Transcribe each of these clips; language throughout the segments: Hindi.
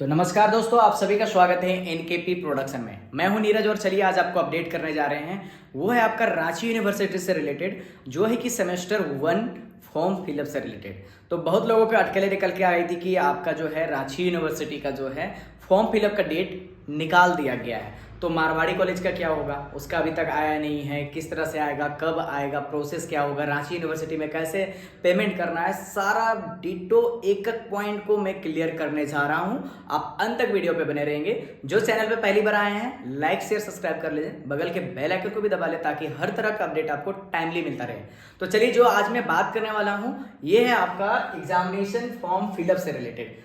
तो नमस्कार दोस्तों, आप सभी का स्वागत है एनकेपी प्रोडक्शन में। मैं हूं नीरज और चलिए आज आपको अपडेट करने जा रहे हैं। वो है आपका रांची यूनिवर्सिटी से रिलेटेड, जो है कि सेमेस्टर 1 फॉर्म फिलअप से रिलेटेड। तो बहुत लोगों के अटकलें निकल के आई थी कि आपका जो है रांची यूनिवर्सिटी का जो है फॉर्म फिलअप का डेट निकाल दिया गया है। तो मारवाड़ी कॉलेज का क्या होगा, उसका अभी तक आया नहीं है। किस तरह से आएगा, कब आएगा, प्रोसेस क्या होगा, रांची यूनिवर्सिटी में कैसे पेमेंट करना है, सारा डिटो एक एक पॉइंट को मैं क्लियर करने जा रहा हूं। आप अंत तक वीडियो पे बने रहेंगे। जो चैनल पे पहली बार आए हैं, लाइक शेयर सब्सक्राइब कर लीजिए, बगल के बेल आइकन को भी दबा लें ताकि हर तरह का अपडेट आपको टाइमली मिलता रहे। तो चलिए, जो आज मैं बात करने वाला हूं ये है आपका एग्जामिनेशन फॉर्म फिलअप से रिलेटेड।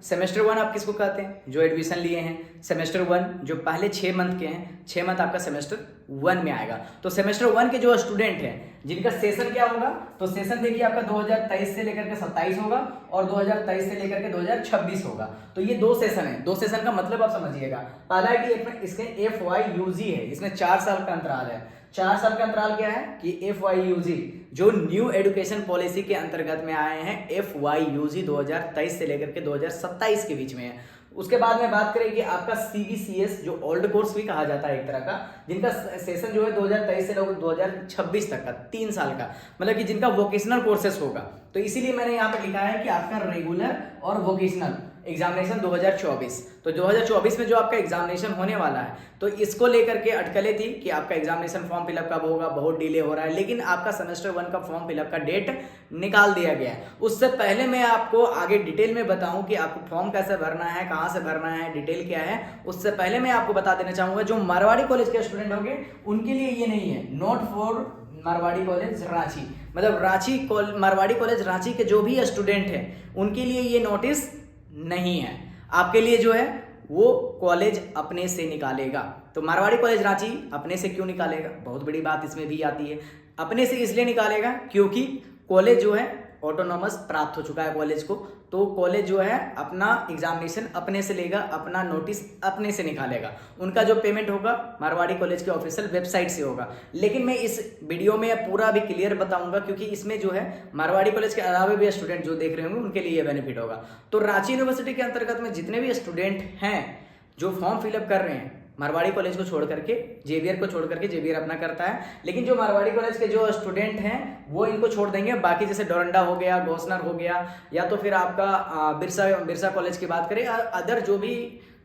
सेमेस्टर वन आप किसको कहते हैं? जो एडमिशन लिए हैं सेमेस्टर 1, जो पहले 6 मंथ के हैं, 6 मंथ आपका सेमेस्टर 1 में आएगा। तो सेमेस्टर 1 के जो स्टूडेंट हैं जिनका सेशन क्या होगा, तो सेशन देखिए आपका 2023 से लेकर के 27 होगा और 2023 से लेकर के 2026 होगा। तो ये 2 सेशन है। 2 सेशन का मतलब आप समझिएगा। पहला है कि इसके FYUG है, इसमें 4 साल का अंतराल है। 4 साल का अंतराल क्या है कि FYUG जो न्यू एजुकेशन पॉलिसी के अंतर्गत में आए हैं, FYUG 2023 से लेकर के 2027 के बीच में है। उसके बाद में बात करें कि आपका CBCS जो ओल्ड कोर्स भी कहा जाता है एक तरह का, जिनका सेशन जो है 2023 से 2026 तक का, 3 साल का, मतलब कि जिनका वोकेशनल कोर्सेस होगा। तो इसीलिए मैंने यहाँ पे लिखा है कि आपका रेगुलर और वोकेशनल एग्जामिनेशन 2024। तो 2024 में जो आपका एग्जामिनेशन होने वाला है, तो इसको लेकर के अटकलें थी कि आपका एग्जामिनेशन फॉर्म फिलअप कब होगा, बहुत डिले हो रहा है। लेकिन आपका सेमेस्टर 1 का फॉर्म फिलअप का डेट निकाल दिया गया है। उससे पहले मैं आपको आगे डिटेल में बताऊं कि आपको फॉर्म कैसे भरना है, कहां से भरना है, डिटेल क्या है, उससे पहले मैं आपको बता देना चाहूंगा जो मारवाड़ी कॉलेज के स्टूडेंट होंगे उनके लिए ये नहीं है। Not for Marwari college Ranchi, मतलब मारवाड़ी कॉलेज रांची के जो भी स्टूडेंट हैं उनके लिए ये नोटिस नहीं है। आपके लिए जो है वो कॉलेज अपने से निकालेगा। तो मारवाड़ी कॉलेज रांची अपने से क्यों निकालेगा, बहुत बड़ी बात इसमें भी आती है। अपने से इसलिए निकालेगा क्योंकि कॉलेज जो है ऑटोनॉमस प्राप्त हो चुका है कॉलेज को। तो कॉलेज जो है अपना एग्जामिनेशन अपने से लेगा, अपना नोटिस अपने से निकालेगा। उनका जो पेमेंट होगा मारवाड़ी कॉलेज के ऑफिशियल वेबसाइट से होगा। लेकिन मैं इस वीडियो में पूरा भी क्लियर बताऊंगा क्योंकि इसमें जो है मारवाड़ी कॉलेज के अलावा भी स्टूडेंट जो देख रहे होंगे उनके लिए बेनिफिट होगा। तो रांची यूनिवर्सिटी के अंतर्गत में जितने भी स्टूडेंट हैं जो फॉर्म फिलअप कर रहे हैं, मारवाड़ी कॉलेज को छोड़ करके जेवियर को छोड़ करके, जेवियर अपना करता है, लेकिन जो मारवाड़ी कॉलेज के जो स्टूडेंट हैं वो इनको छोड़ देंगे। बाकी जैसे डोरंडा हो गया, गोसनर हो गया, या तो फिर आपका बिरसा कॉलेज की बात करें, अदर जो भी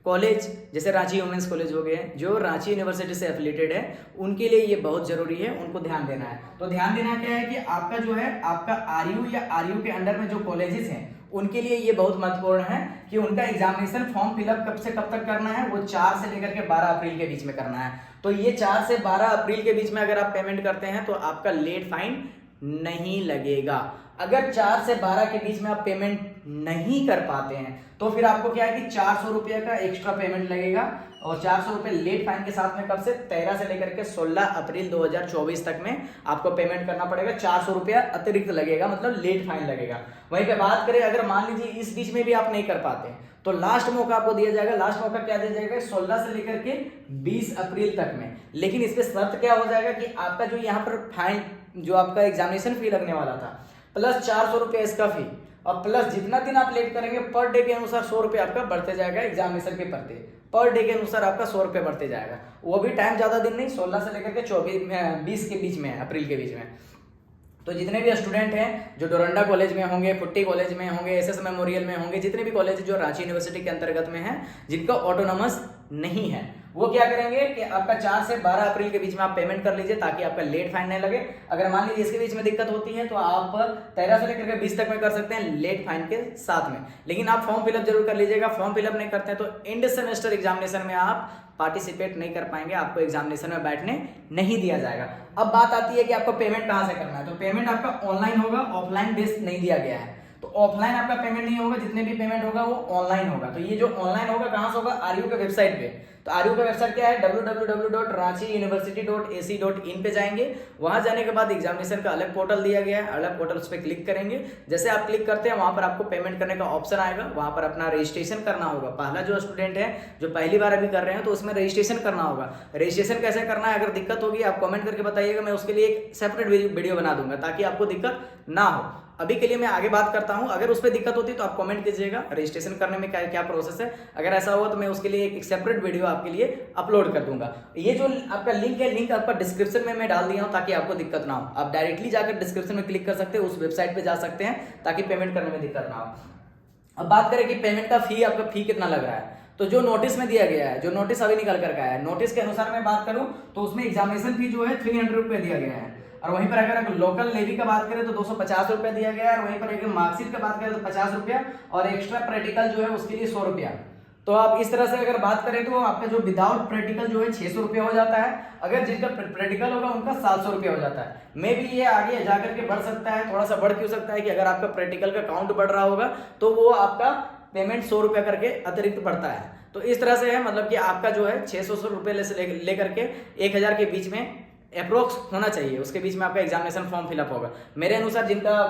कॉलेज जैसे रांची वुमेंस कॉलेज हो गए जो रांची यूनिवर्सिटी से एफिलेटेड है, उनके लिए ये बहुत जरूरी है, उनको ध्यान देना है। तो ध्यान देना क्या है कि आपका जो है आपका आरयू या आरयू के अंडर में जो कॉलेजेस हैं उनके लिए ये बहुत महत्वपूर्ण है कि उनका एग्जामिनेशन फॉर्म फिलअप कब से कब तक करना है, वो 4 से लेकर के 12 अप्रैल के बीच में करना है। तो ये 4 से 12 अप्रैल के बीच में अगर आप पेमेंट करते हैं तो आपका लेट फाइन नहीं लगेगा। अगर 4 से 12 के बीच में आप पेमेंट नहीं कर पाते हैं तो फिर आपको क्या है कि 400 रुपये का एक्स्ट्रा पेमेंट लगेगा। और 400 रुपये लेट फाइन के साथ में कब से 13 से लेकर के 16 अप्रैल 2024 तक में आपको पेमेंट करना पड़ेगा। 400 रुपया अतिरिक्त लगेगा, मतलब लेट फाइन लगेगा। वहीं पे बात करें अगर मान लीजिए इस बीच में भी आप नहीं कर पाते तो लास्ट मौका आपको दिया जाएगा। लास्ट मौका क्या दिया जाएगा? 16 से लेकर के 20 अप्रैल तक में। लेकिन इस पे शर्त क्या हो जाएगा कि आपका जो यहाँ पर फाइन जो आपका एग्जामिनेशन फी लगने वाला था प्लस 400 रुपये इसका फी और प्लस जितना दिन आप लेट करेंगे पर डे के अनुसार 100 रुपये आपका बढ़ते जाएगा। एग्जामिनेशन के पर डे के अनुसार आपका 100 रुपये बढ़ते जाएगा। वो भी टाइम ज्यादा दिन नहीं, 16 से लेकर के 20 के बीच में है, अप्रैल के बीच में। तो जितने भी स्टूडेंट हैं जो डोरंडा कॉलेज में होंगे, फुट्टी कॉलेज में होंगे, SS मेमोरियल में होंगे, जितने भी कॉलेज जो रांची यूनिवर्सिटी के अंतर्गत में हैं जिनका ऑटोनॉमस नहीं है, वो क्या करेंगे कि आपका 4 से 12 अप्रैल के बीच में आप पेमेंट कर लीजिए ताकि आपका लेट फाइन नहीं लगे। अगर मान लीजिए इसके बीच में दिक्कत होती है तो आप 13 से लेकर के 20 तक में कर सकते हैं लेट फाइन के साथ में। लेकिन आप फॉर्म फिलअप जरूर कर लीजिएगा। फॉर्म फिलअप नहीं करते हैं तो एंड सेमेस्टर एग्जामिनेशन में आप पार्टिसिपेट नहीं कर पाएंगे, आपको एग्जामिनेशन में बैठने नहीं दिया जाएगा। अब बात आती है कि आपको पेमेंट कहां से करना है। तो पेमेंट आपका ऑनलाइन होगा, ऑफलाइन बेस नहीं दिया गया है। तो ऑफलाइन आपका पेमेंट नहीं होगा, जितने भी पेमेंट होगा वो ऑनलाइन होगा। तो ये जो ऑनलाइन होगा कहां से होगा? आरयू के वेबसाइट पे। तो आरयू का वेबसाइट क्या है? www.ranchiuniversity.ac.in पे जाएंगे। वहां जाने के बाद एग्जामिनेशन का अलग पोर्टल दिया गया है, अलग पोर्टल उस पर क्लिक करेंगे। जैसे आप क्लिक करते हैं वहां पर आपको पेमेंट करने का ऑप्शन आएगा, वहां पर अपना रजिस्ट्रेशन करना होगा। पहला जो स्टूडेंट है जो पहली बार अभी कर रहे हैं तो उसमें रजिस्ट्रेशन करना होगा। रजिस्ट्रेशन कैसे करना है, अगर दिक्कत होगी आप कमेंट करके बताइएगा, मैं उसके लिए एक सेपरेट वीडियो बना दूंगा ताकि आपको दिक्कत ना हो। अभी के लिए मैं आगे बात करता हूँ। अगर उस पर दिक्कत होती है तो आप कमेंट कीजिएगा रजिस्ट्रेशन करने में क्या क्या प्रोसेस है। अगर ऐसा हुआ तो मैं उसके लिए एक सेपरेट वीडियो आपके लिए अपलोड कर दूंगा। ये जो आपका लिंक है, लिंक आपका डिस्क्रिप्शन में मैं डाल दिया हूँ ताकि आपको दिक्कत ना हो। आप डायरेक्टली जाकर डिस्क्रिप्शन में क्लिक कर सकते हैं, उस वेबसाइट पर जा सकते हैं ताकि पेमेंट करने में दिक्कत ना हो। अब बात करें कि पेमेंट का फी, आपका फी कितना लग रहा है। तो जो नोटिस में दिया गया है, जो नोटिस अभी निकल कर आया है, नोटिस के अनुसार मैं बात करूं तो उसमें एग्जामिनेशन फी जो है 300 रुपये दिया गया है। और वहीं पर अगर लोकल लेवी का बात करें तो 250 रुपये दिया गया है। और वहीं पर अगर मार्कशीट का बात करें तो 50 रुपया और एक्स्ट्रा प्रैक्टिकल जो है उसके लिए 100 रुपया। तो आप इस तरह से अगर बात करें तो आपका जो विदाउट प्रैक्टिकल जो है 600 रुपया हो जाता है। अगर जिनका प्रैक्टिकल होगा उनका 700 रुपया हो जाता है। मे भी ये आगे जाकर के बढ़ सकता है, थोड़ा सा बढ़ क्यों सकता है कि अगर आपका प्रैक्टिकल का काउंट बढ़ रहा होगा तो वो आपका पेमेंट 100 रुपया करके अतिरिक्त बढ़ता है। तो इस तरह से है, मतलब कि आपका जो है 600 रुपये लेकर के 1000 के बीच में अप्रोक्स होना चाहिए। उसके बीच में आपका एग्जामिनेशन फॉर्म फिलअप होगा। मेरे अनुसार जिनका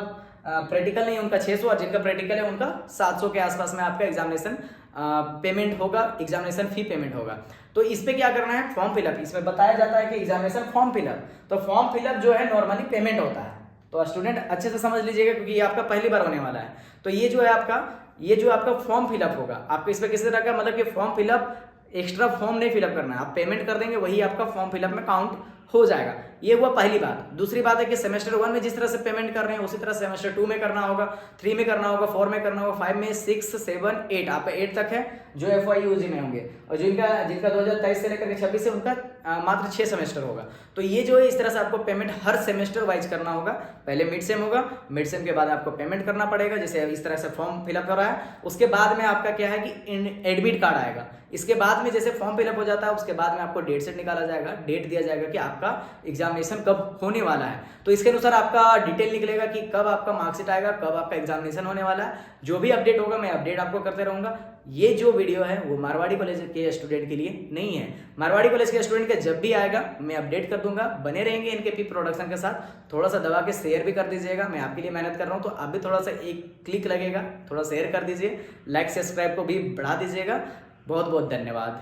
प्रैक्टिकल नहीं है उनका 600 और जिनका प्रैक्टिकल है उनका 700 के आसपास में आपका एग्जामिनेशन पेमेंट होगा, एग्जामिनेशन फी पेमेंट होगा। तो इस पे क्या करना है, फॉर्म फिलअप। इसमें बताया जाता है कि एग्जामिनेशन फॉर्म फिलअप, तो फॉर्म फिलअप जो है नॉर्मली पेमेंट होता है। तो स्टूडेंट अच्छे से समझ लीजिएगा क्योंकि ये आपका पहली बार होने वाला है। तो ये जो है आपका फॉर्म फिलअप होगा। आपको इस पे किसी तरह का मतलब कि फॉर्म फिलअप एक्स्ट्रा फॉर्म नहीं फिलअप करना है, आप पेमेंट कर देंगे वही आपका फॉर्म फिलअप में काउंट हो जाएगा। ये हुआ पहली बात। दूसरी बात है कि सेमेस्टर 1 में जिस तरह से पेमेंट कर रहे हैं उसी तरह सेमेस्टर 2 में करना होगा, 3 में करना होगा, 4 में करना होगा, 5 में, 6, 7, 8, आपका 8 तक है जो FYUG में होंगे। और जिनका 2023 से लेकर के 26 से उनका मात्र 6 सेमेस्टर होगा। तो ये जो है इस तरह से आपको पेमेंट हर सेमेस्टर वाइज करना होगा। पहले मिड सेम होगा, मिड सेम के बाद आपको पेमेंट करना पड़ेगा, जैसे इस तरह से फॉर्म फिलअप हो रहा है। उसके बाद में आपका क्या है कि एडमिट कार्ड आएगा। इसके बाद में जैसे फॉर्म फिलअप हो जाता है उसके बाद में आपको डेट सेट निकाला जाएगा, डेट दिया जाएगा कि आपका एग्जामिनेशन कब होने वाला है। तो इसके अनुसार आपका डिटेल निकलेगा कि कब आपका मार्कशीट आएगा, कब आपका एग्जामिनेशन होने वाला है। जो भी अपडेट होगा मैं अपडेट आपको करते रहूंगा। ये जो वीडियो है वो मारवाड़ी कॉलेज के स्टूडेंट के लिए नहीं है। मारवाड़ी कॉलेज के स्टूडेंट का जब भी आएगा मैं अपडेट कर दूंगा। बने रहेंगे एनकेपी प्रोडक्शन के साथ। थोड़ा सा दबा के शेयर भी कर दीजिएगा, मैं आपके लिए मेहनत कर रहा हूँ तो आप भी थोड़ा सा एक क्लिक लगेगा, थोड़ा शेयर कर दीजिए, लाइक सब्सक्राइब को भी बढ़ा दीजिएगा। बहुत बहुत धन्यवाद।